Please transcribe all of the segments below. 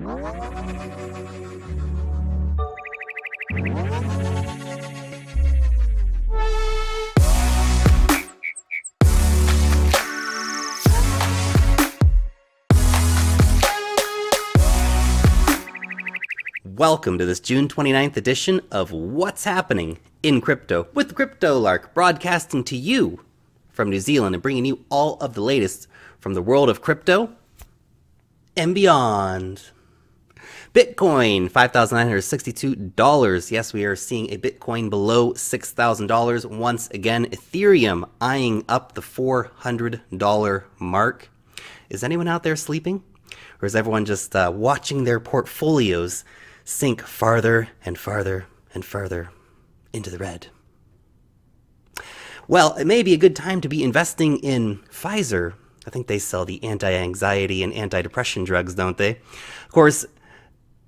Welcome to this June 29th edition of What's Happening in Crypto with Crypto Lark, broadcasting to you from New Zealand and bringing you all of the latest from the world of crypto and beyond. Bitcoin, $5,962. Yes, we are seeing a Bitcoin below $6,000 once again. Ethereum eyeing up the $400 mark. Is anyone out there sleeping? Or is everyone just watching their portfolios sink farther and farther and farther into the red? Well, it may be a good time to be investing in Pfizer. I think they sell the anti-anxiety and anti-depression drugs, don't they? Of course,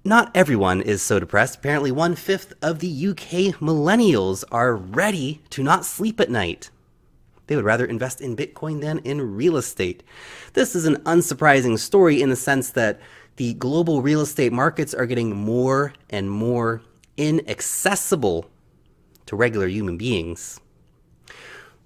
not everyone is so depressed. Apparently 1/5 of the UK millennials are ready to not sleep at night. They would rather invest in Bitcoin than in real estate. This is an unsurprising story in the sense that the global real estate markets are getting more and more inaccessible to regular human beings.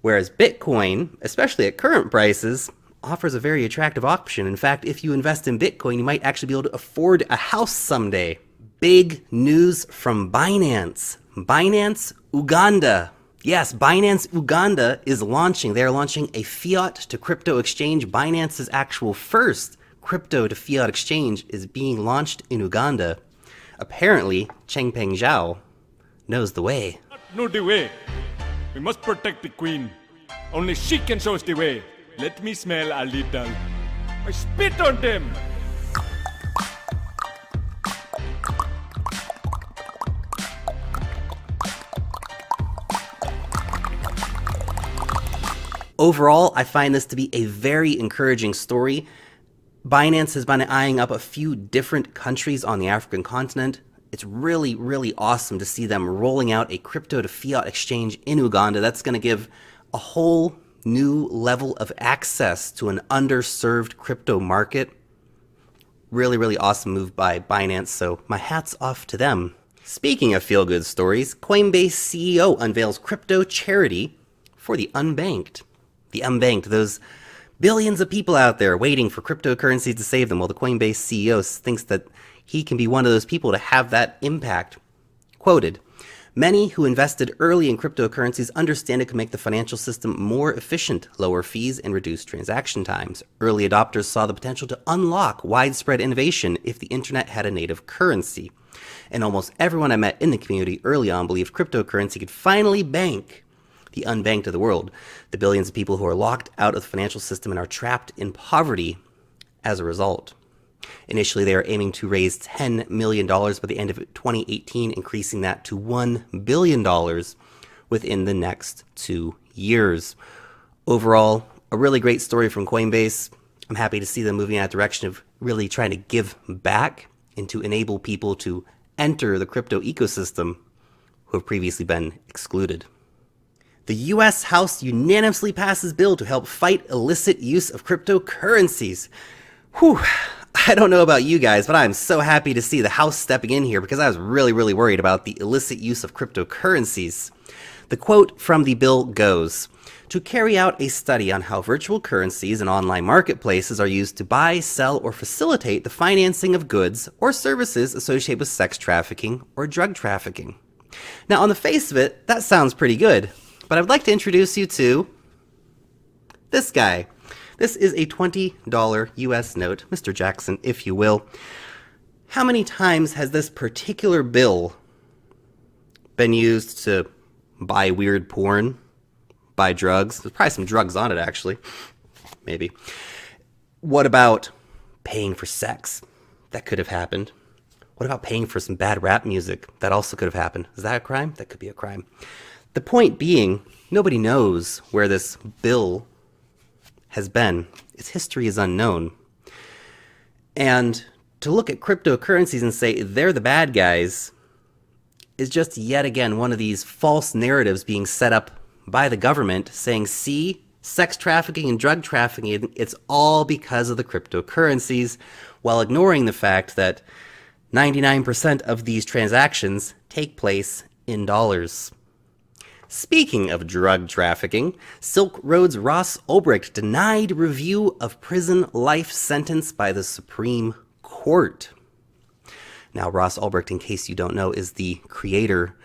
Whereas Bitcoin, especially at current prices, offers a very attractive option. In fact, if you invest in Bitcoin, you might actually be able to afford a house someday. Big news from Binance. Binance Uganda. Yes, Binance Uganda is launching. They are launching a fiat to crypto exchange. Binance's actual first crypto to fiat exchange is being launched in Uganda. Apparently, Changpeng Zhao knows the way. Know the way. We must protect the queen. Only she can show us the way. Let me smell a little. I spit on them. Overall, I find this to be a very encouraging story. Binance has been eyeing up a few different countries on the African continent. It's really, really awesome to see them rolling out a crypto to fiat exchange in Uganda. That's going to give a whole new level of access to an underserved crypto market. Really, really awesome move by Binance, so my hat's off to them. Speaking of feel-good stories, Coinbase CEO unveils crypto charity for the unbanked. The unbanked, those billions of people out there waiting for cryptocurrencies to save them. Well, the Coinbase CEO thinks that he can be one of those people to have that impact. Quoted, "Many who invested early in cryptocurrencies understand it can make the financial system more efficient, lower fees, and reduce transaction times. Early adopters saw the potential to unlock widespread innovation if the internet had a native currency. And almost everyone I met in the community early on believed cryptocurrency could finally bank the unbanked of the world, the billions of people who are locked out of the financial system and are trapped in poverty as a result." Initially, they are aiming to raise $10 million by the end of 2018, increasing that to $1 billion within the next 2 years. Overall, a really great story from Coinbase. I'm happy to see them moving in that direction of really trying to give back and to enable people to enter the crypto ecosystem who have previously been excluded. The U.S. House unanimously passes bill to help fight illicit use of cryptocurrencies. Whew. I don't know about you guys, but I'm so happy to see the House stepping in here because I was really, really worried about the illicit use of cryptocurrencies. The quote from the bill goes, "To carry out a study on how virtual currencies and online marketplaces are used to buy, sell, or facilitate the financing of goods or services associated with sex trafficking or drug trafficking." Now, on the face of it, that sounds pretty good, but I'd like to introduce you to this guy. This is a $20 US note, Mr. Jackson, if you will. How many times has this particular bill been used to buy weird porn, buy drugs? There's probably some drugs on it, actually. Maybe. What about paying for sex? That could have happened. What about paying for some bad rap music? That also could have happened. Is that a crime? That could be a crime. The point being, nobody knows where this bill has been. Its history is unknown. And to look at cryptocurrencies and say they're the bad guys is just yet again one of these false narratives being set up by the government saying, see, sex trafficking and drug trafficking, it's all because of the cryptocurrencies, while ignoring the fact that 99% of these transactions take place in dollars. Speaking of drug trafficking, Silk Road's Ross Ulbricht denied review of prison life sentence by the Supreme Court. Now, Ross Ulbricht, in case you don't know, is the creator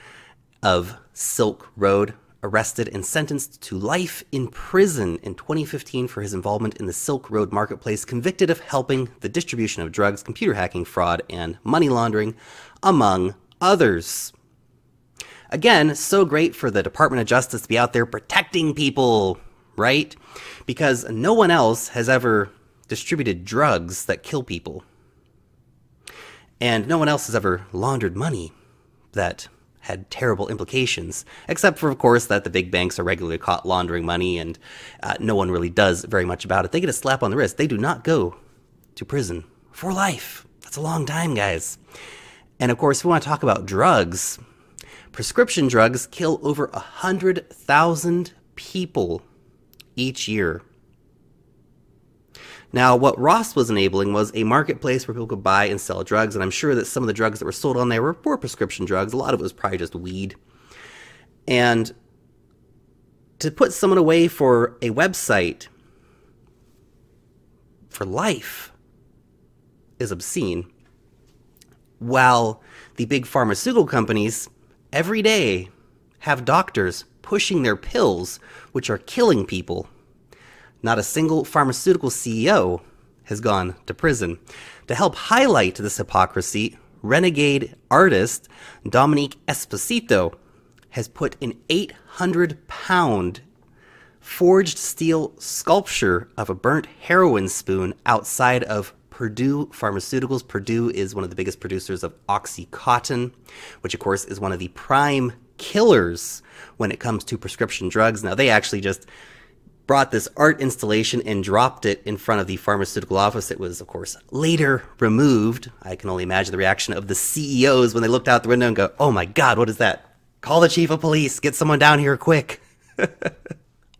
of Silk Road, arrested and sentenced to life in prison in 2015 for his involvement in the Silk Road marketplace, convicted of helping the distribution of drugs, computer hacking, fraud, and money laundering, among others. Again, so great for the Department of Justice to be out there protecting people, right? Because no one else has ever distributed drugs that kill people. And no one else has ever laundered money that had terrible implications, except for, of course, that the big banks are regularly caught laundering money, and no one really does very much about it. They get a slap on the wrist. They do not go to prison for life. That's a long time, guys. And of course, if we want to talk about drugs, prescription drugs kill over 100,000 people each year. Now, what Ross was enabling was a marketplace where people could buy and sell drugs, and I'm sure that some of the drugs that were sold on there were prescription drugs. A lot of it was probably just weed. And to put someone away for a website for life is obscene. While the big pharmaceutical companies every day have doctors pushing their pills, which are killing people. Not a single pharmaceutical CEO has gone to prison. To help highlight this hypocrisy, renegade artist Dominique Esposito has put an 800-pound forged steel sculpture of a burnt heroin spoon outside of Purdue Pharmaceuticals. Purdue is one of the biggest producers of OxyContin, which of course is one of the prime killers when it comes to prescription drugs. Now, they actually just brought this art installation and dropped it in front of the pharmaceutical office. It was, of course, later removed. I can only imagine the reaction of the CEOs when they looked out the window and go, "Oh my God, what is that? Call the chief of police, get someone down here quick."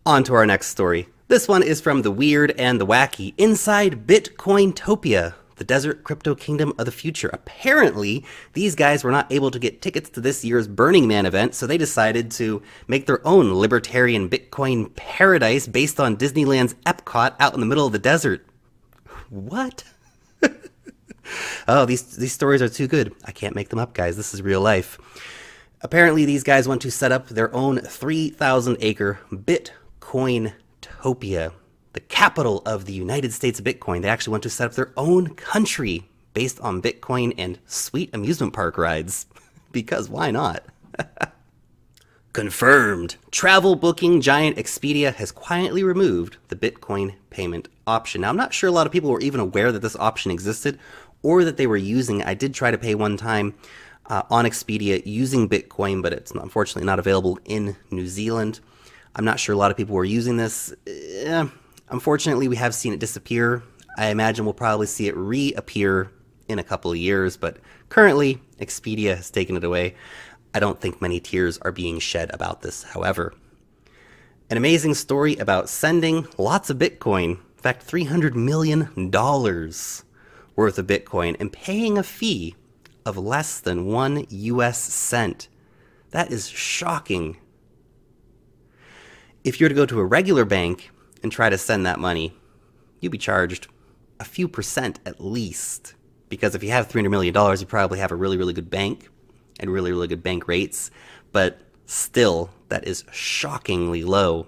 On to our next story. This one is from the weird and the wacky. Inside Bitcointopia, the desert crypto kingdom of the future. Apparently, these guys were not able to get tickets to this year's Burning Man event, so they decided to make their own libertarian Bitcoin paradise based on Disneyland's Epcot out in the middle of the desert. What? Oh, these stories are too good. I can't make them up, guys. This is real life. Apparently, these guys want to set up their own 3,000-acre Bitcointopia, the capital of the United States of Bitcoin. They actually want to set up their own country based on Bitcoin and sweet amusement park rides. Because why not? Confirmed. Travel booking giant Expedia has quietly removed the Bitcoin payment option. Now, I'm not sure a lot of people were even aware that this option existed or that they were using it. I did try to pay one time on Expedia using Bitcoin, but it's unfortunately not available in New Zealand. I'm not sure a lot of people were using this. Unfortunately, we have seen it disappear. I imagine we'll probably see it reappear in a couple of years, but currently, Expedia has taken it away. I don't think many tears are being shed about this, however. An amazing story about sending lots of Bitcoin, in fact, $300 million worth of Bitcoin, and paying a fee of less than 1 US cent. That is shocking. If you were to go to a regular bank and try to send that money, you'd be charged a few percent at least. Because if you have $300 million, you probably have a really, really good bank and really, really good bank rates. But still, that is shockingly low.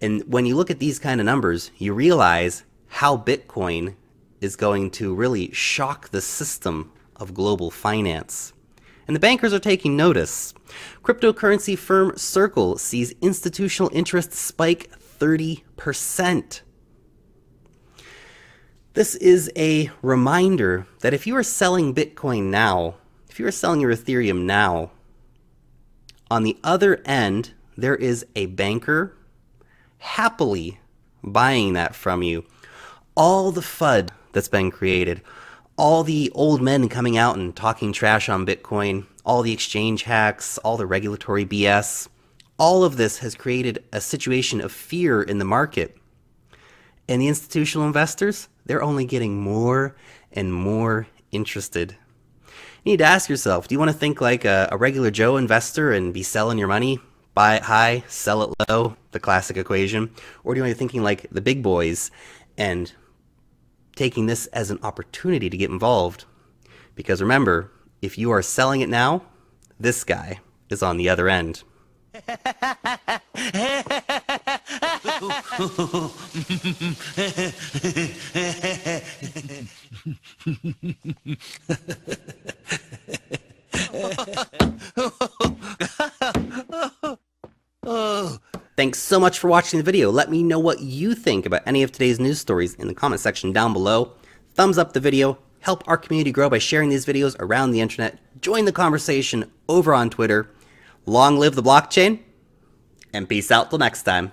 And when you look at these kind of numbers, you realize how Bitcoin is going to really shock the system of global finance. And the bankers are taking notice. Cryptocurrency firm Circle sees institutional interest spike 30%. This is a reminder that if you are selling Bitcoin now, if you are selling your Ethereum now, on the other end, there is a banker happily buying that from you. All the FUD that's been created, all the old men coming out and talking trash on Bitcoin, all the exchange hacks, all the regulatory BS, All of this has created a situation of fear in the market. And the institutional investors, they're only getting more and more interested. You need to ask yourself, do you want to think like a regular Joe investor and be selling your money? Buy it high, sell it low, the classic equation? Or do you want to be thinking like the big boys and taking this as an opportunity to get involved? Because remember, if you are selling it now, this guy is on the other end. Thanks so much for watching the video. Let me know what you think about any of today's news stories in the comment section down below. Thumbs up the video. Help our community grow by sharing these videos around the internet. Join the conversation over on Twitter. Long live the blockchain, and peace out till next time.